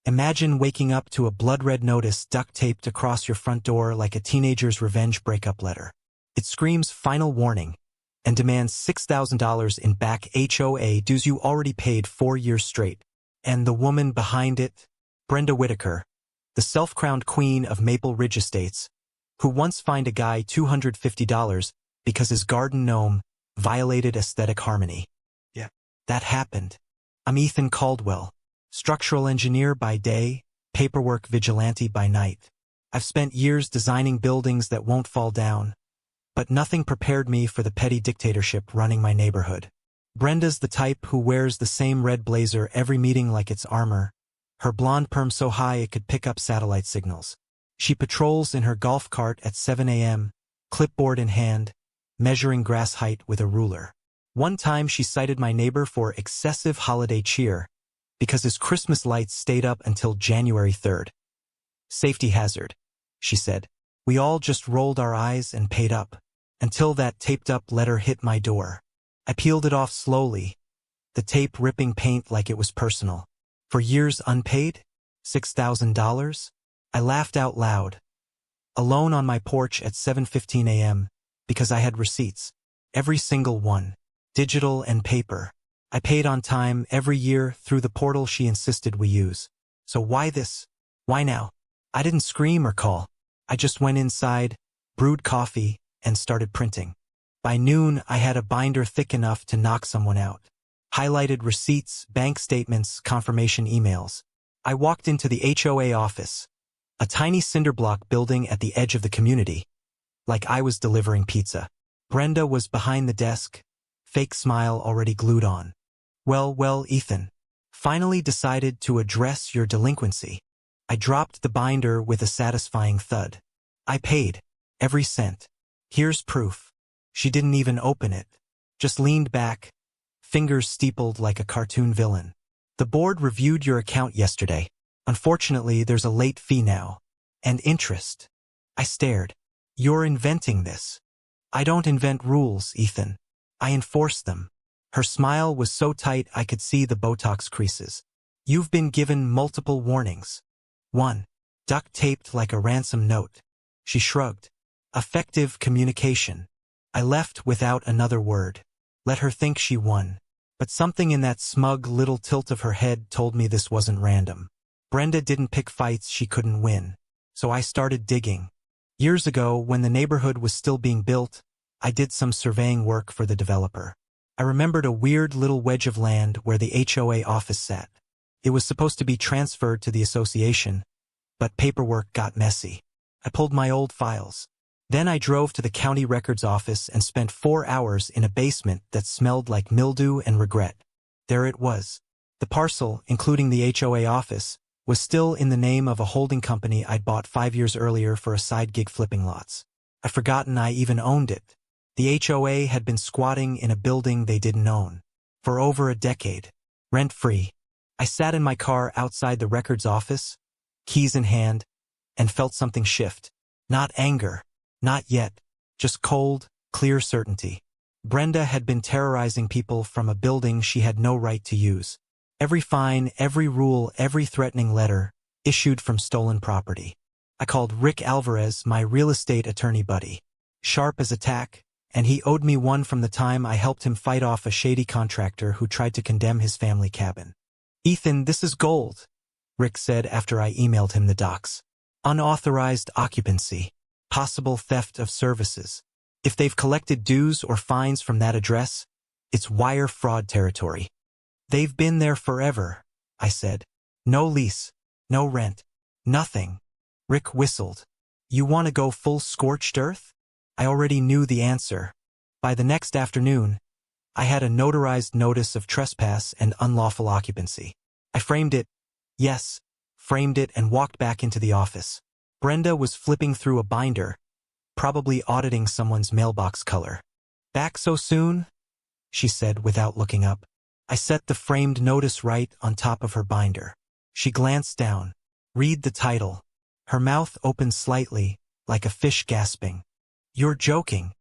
Imagine waking up to a blood-red notice duct-taped across your front door like a teenager's revenge breakup letter. It screams final warning and demands $6,000 in back HOA dues you already paid 4 years straight. And the woman behind it, Brenda Whitaker, the self-crowned queen of Maple Ridge Estates, who once fined a guy $250 because his garden gnome violated aesthetic harmony. Yeah, that happened. I'm Ethan Caldwell, structural engineer by day, paperwork vigilante by night. I've spent years designing buildings that won't fall down, but nothing prepared me for the petty dictatorship running my neighborhood. Brenda's the type who wears the same red blazer every meeting like it's armor, her blonde perm so high it could pick up satellite signals. She patrols in her golf cart at 7 a.m., clipboard in hand, measuring grass height with a ruler. One time she cited my neighbor for excessive holiday cheer because his Christmas lights stayed up until January 3rd. Safety hazard, she said. We all just rolled our eyes and paid up, until that taped-up letter hit my door. I peeled it off slowly, the tape ripping paint like it was personal. For years unpaid? $6,000? I laughed out loud, alone on my porch at 7:15 a.m., because I had receipts. Every single one, digital and paper. I paid on time every year through the portal she insisted we use. So why this? Why now? I didn't scream or call. I just went inside, brewed coffee, and started printing. By noon, I had a binder thick enough to knock someone out. Highlighted receipts, bank statements, confirmation emails. I walked into the HOA office, a tiny cinderblock building at the edge of the community, like I was delivering pizza. Brenda was behind the desk, fake smile already glued on. Well, Ethan. Finally decided to address your delinquency. I dropped the binder with a satisfying thud. I paid. Every cent. Here's proof. She didn't even open it. Just leaned back, fingers steepled like a cartoon villain. The board reviewed your account yesterday. Unfortunately, there's a late fee now. And interest. I stared. You're inventing this. I don't invent rules, Ethan. I enforce them. Her smile was so tight I could see the Botox creases. You've been given multiple warnings. 1. Duct-taped like a ransom note. She shrugged. Effective communication. I left without another word. Let her think she won. But something in that smug little tilt of her head told me this wasn't random. Brenda didn't pick fights she couldn't win. So I started digging. Years ago, when the neighborhood was still being built, I did some surveying work for the developer. I remembered a weird little wedge of land where the HOA office sat. It was supposed to be transferred to the association, but paperwork got messy. I pulled my old files. Then I drove to the county records office and spent 4 hours in a basement that smelled like mildew and regret. There it was. The parcel, including the HOA office, was still in the name of a holding company I'd bought 5 years earlier for a side gig flipping lots. I'd forgotten I even owned it. The HOA had been squatting in a building they didn't own for over a decade, rent-free. I sat in my car outside the records office, keys in hand, and felt something shift. Not anger, not yet, just cold, clear certainty. Brenda had been terrorizing people from a building she had no right to use. Every fine, every rule, every threatening letter, issued from stolen property. I called Rick Alvarez my real estate attorney buddy. Sharp as a tack, and he owed me one from the time I helped him fight off a shady contractor who tried to condemn his family cabin. Ethan, this is gold, Rick said after I emailed him the docs. Unauthorized occupancy. Possible theft of services. If they've collected dues or fines from that address, it's wire fraud territory. They've been there forever, I said. No lease, no rent, nothing. Rick whistled. You want to go full scorched earth? I already knew the answer. By the next afternoon, I had a notarized notice of trespass and unlawful occupancy. I framed it, and walked back into the office. Brenda was flipping through a binder, probably auditing someone's mailbox color. Back so soon? She said without looking up. I set the framed notice right on top of her binder. She glanced down. Read the title. Her mouth opened slightly, like a fish gasping. You're joking.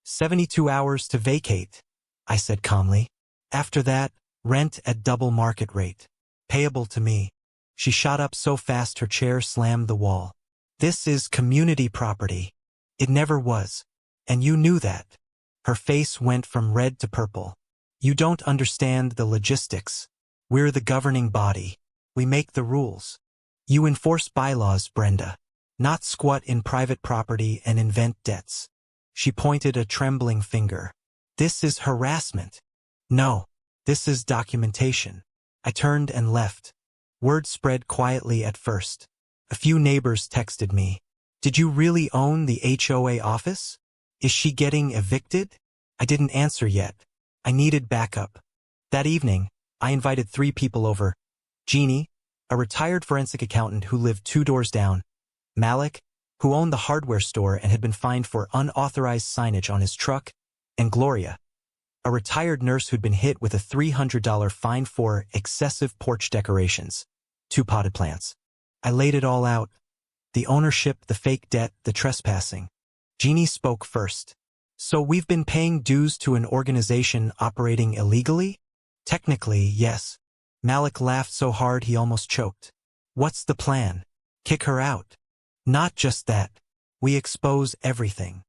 72 hours to vacate, I said calmly. After that, rent at double market rate. Payable to me. She shot up so fast her chair slammed the wall. This is community property. It never was. And you knew that. Her face went from red to purple. You don't understand the logistics. We're the governing body. We make the rules. You enforce bylaws, Brenda. Not squat in private property and invent debts. She pointed a trembling finger. This is harassment. No, this is documentation. I turned and left. Word spread quietly at first. A few neighbors texted me. Did you really own the HOA office? Is she getting evicted? I didn't answer yet. I needed backup. That evening, I invited 3 people over. Jeannie, a retired forensic accountant who lived 2 doors down. Malik, who owned the hardware store and had been fined for unauthorized signage on his truck. And Gloria, a retired nurse who'd been hit with a $300 fine for excessive porch decorations. 2 potted plants. I laid it all out. The ownership, the fake debt, the trespassing. Jeannie spoke first. So we've been paying dues to an organization operating illegally? Technically, yes. Malik laughed so hard he almost choked. What's the plan? Kick her out. Not just that. We expose everything.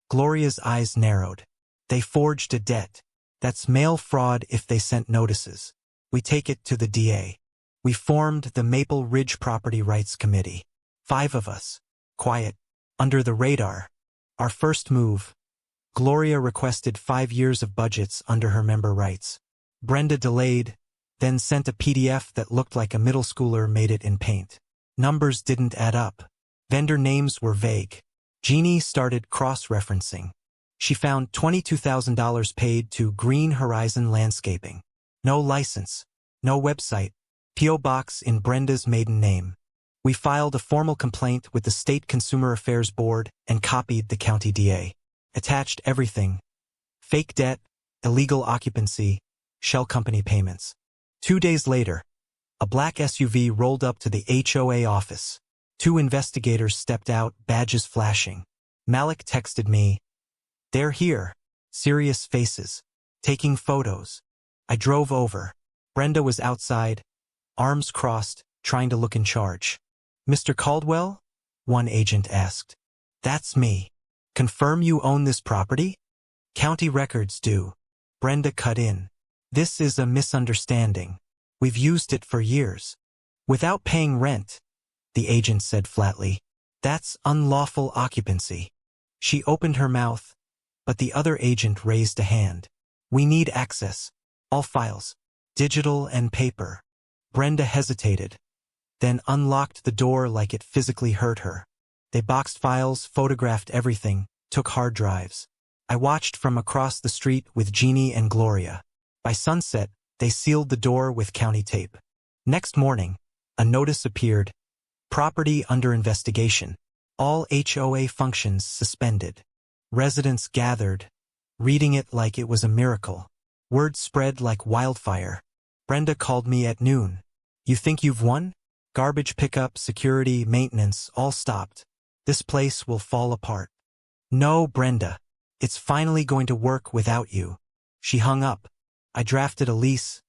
Gloria's eyes narrowed. They forged a debt. That's mail fraud if they sent notices. We take it to the DA. We formed the Maple Ridge Property Rights Committee. 5 of us. Quiet. Under the radar. Our first move. Gloria requested 5 years of budgets under her member rights. Brenda delayed, then sent a PDF that looked like a middle schooler made it in paint. Numbers didn't add up. Vendor names were vague. Jeannie started cross-referencing. She found $22,000 paid to Green Horizon Landscaping. No license. No website. P.O. Box in Brenda's maiden name. We filed a formal complaint with the State Consumer Affairs Board and copied the county DA. Attached everything. Fake debt, illegal occupancy, shell company payments. 2 days later, a black SUV rolled up to the HOA office. 2 investigators stepped out, badges flashing. Malik texted me. They're here. Serious faces. Taking photos. I drove over. Brenda was outside, arms crossed, trying to look in charge. Mr. Caldwell? One agent asked. That's me. Confirm you own this property? County records do. Brenda cut in. This is a misunderstanding. We've used it for years. Without paying rent, the agent said flatly. That's unlawful occupancy. She opened her mouth, but the other agent raised a hand. We need access. All files. Digital and paper. Brenda hesitated, then unlocked the door like it physically hurt her. They boxed files, photographed everything, took hard drives. I watched from across the street with Jeannie and Gloria. By sunset, they sealed the door with county tape. Next morning, a notice appeared. Property under investigation. All HOA functions suspended. Residents gathered, reading it like it was a miracle. Word spread like wildfire. Brenda called me at noon. You think you've won? Garbage pickup, security, maintenance, all stopped. This place will fall apart. No, Brenda. It's finally going to work without you. She hung up. I drafted a lease.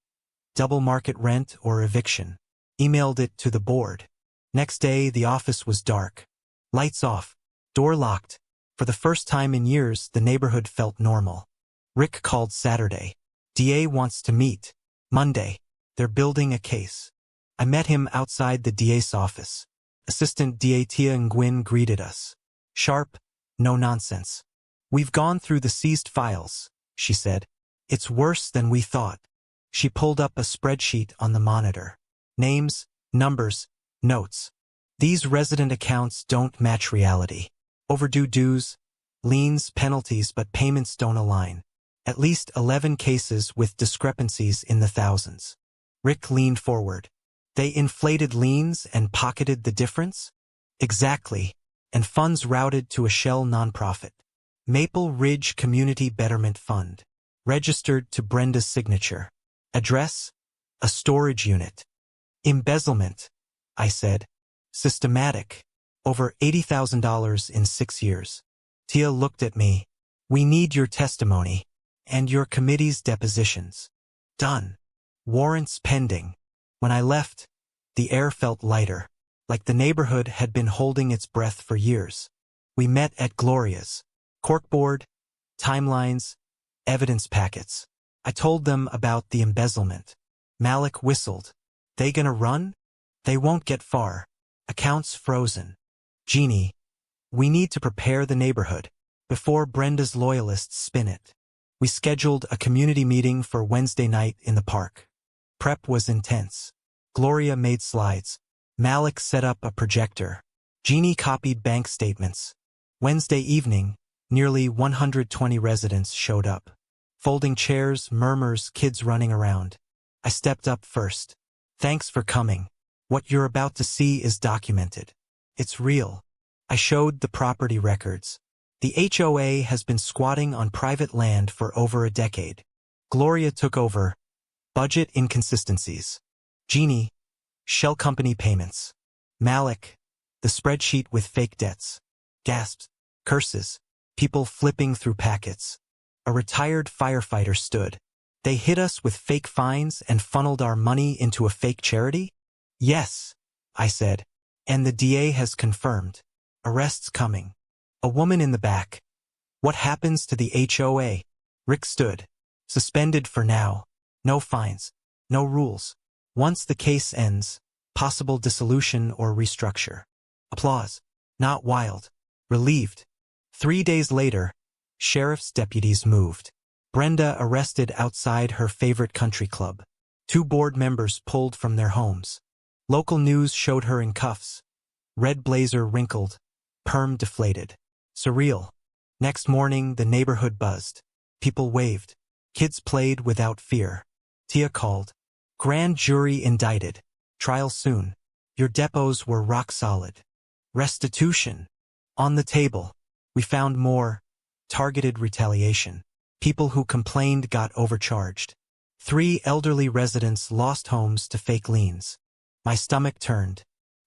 Double market rent or eviction. Emailed it to the board. Next day, the office was dark. Lights off. Door locked. For the first time in years, the neighborhood felt normal. Rick called Saturday. DA wants to meet. Monday. They're building a case. I met him outside the DA's office. Assistant DA Tia Nguyen greeted us. Sharp, no nonsense. We've gone through the seized files, she said. It's worse than we thought. She pulled up a spreadsheet on the monitor. Names, numbers, notes. These resident accounts don't match reality. Overdue dues, liens, penalties, but payments don't align. At least 11 cases with discrepancies in the thousands. Rick leaned forward. They inflated liens and pocketed the difference? Exactly. And funds routed to a shell nonprofit. Maple Ridge Community Betterment Fund. Registered to Brenda's signature. Address? A storage unit. Embezzlement, I said. Systematic. Over $80,000 in 6 years. Tia looked at me. We need your testimony. And your committee's depositions. Done. Warrants pending. When I left, The air felt lighter, like the neighborhood had been holding its breath for years. We met at Gloria's. Corkboard, timelines, evidence packets. I told them about the embezzlement. Malik whistled. They gonna run? They won't get far. Accounts frozen. Jeannie, we need to prepare the neighborhood before Brenda's loyalists spin it. We scheduled a community meeting for Wednesday night in the park. Prep was intense. Gloria made slides. Malik set up a projector. Jeannie copied bank statements. Wednesday evening, nearly 120 residents showed up. Folding chairs, murmurs, kids running around. I stepped up first. Thanks for coming. What you're about to see is documented. It's real. I showed the property records. The HOA has been squatting on private land for over a decade. Gloria took over. Budget inconsistencies. Jeannie, shell company payments. Malik, the spreadsheet with fake debts. Gasps, curses, people flipping through packets. A retired firefighter stood. They hit us with fake fines and funneled our money into a fake charity? Yes, I said. And the DA has confirmed. Arrests coming. A woman in the back. What happens to the HOA? Rick stood. Suspended for now. No fines. No rules. Once the case ends, possible dissolution or restructure. Applause. Not wild. Relieved. 3 days later, sheriff's deputies moved. Brenda arrested outside her favorite country club. 2 board members pulled from their homes. Local news showed her in cuffs. Red blazer wrinkled. Perm deflated. Surreal. Next morning, the neighborhood buzzed. People waved. Kids played without fear. Tia called. Grand jury indicted. Trial soon. Your depots were rock solid. Restitution. On the table. We found more. Targeted retaliation. People who complained got overcharged. 3 elderly residents lost homes to fake liens. My stomach turned.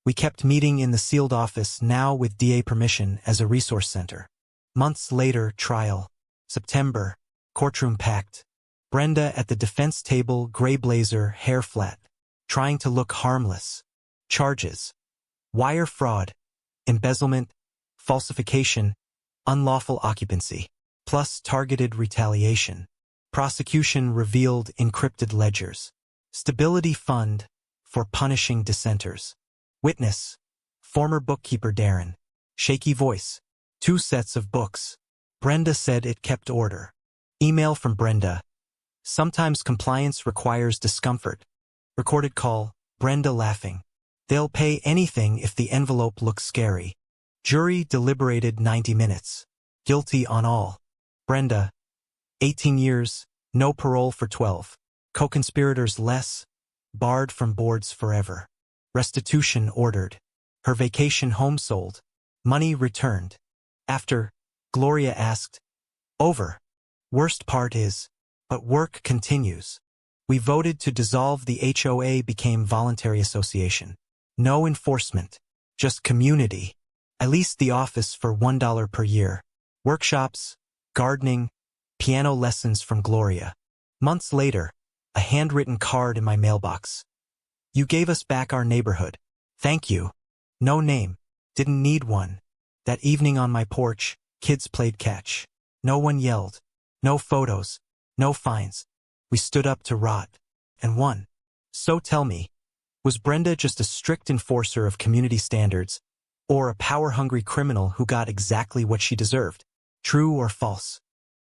We kept meeting in the sealed office, now with DA permission, as a resource center. Months later, trial. September. Courtroom packed. Brenda at the defense table, gray blazer, hair flat. Trying to look harmless. Charges. Wire fraud. Embezzlement. Falsification. Unlawful occupancy. Plus targeted retaliation. Prosecution revealed encrypted ledgers. Stability fund for punishing dissenters. Witness. Former bookkeeper Darren. Shaky voice. 2 sets of books. Brenda said it kept order. Email from Brenda. Sometimes compliance requires discomfort. Recorded call. Brenda laughing. They'll pay anything if the envelope looks scary. Jury deliberated 90 minutes. Guilty on all. Brenda. 18 years. No parole for 12. Co-conspirators less. Barred from boards forever. Restitution ordered. Her vacation home sold. Money returned. After, Gloria asked. Over. Worst part is, but work continues. We voted to dissolve the HOA, became voluntary association. No enforcement. Just community. I leased the office for $1 per year. Workshops, gardening, piano lessons from Gloria. Months later, a handwritten card in my mailbox. You gave us back our neighborhood. Thank you. No name. Didn't need one. That evening on my porch, kids played catch. No one yelled. No photos. No fines. We stood up to rot. And won. So tell me, was Brenda just a strict enforcer of community standards, or a power-hungry criminal who got exactly what she deserved? True or false?